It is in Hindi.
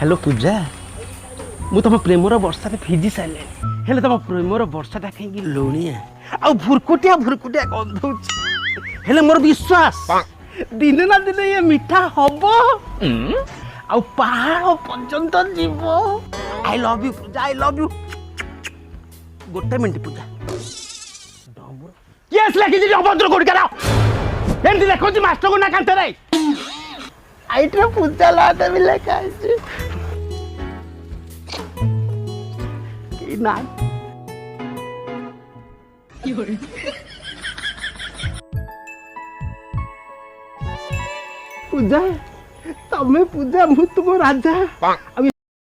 हेलो पूजा मु तुम प्रेमर वर्षा भिजी सारे हेले तुम प्रेमर वर्षाटा कहीं लुणिया आ भुरकुटिया भुरकुटिया गंधुच हेले मोर विश्वास दिने ना दिने ये मीठा हब आ पहाड़ पर्यंत जीव I love you Puja I love you गोटे मिनट पूजा यस लगी अभद्र कोड करा एमती देखो मास्टर को ना कांते रे आइट्रे पूजा लाते भी लेखा है कि ना पूजा तमे पूजा मु तुम राजा अब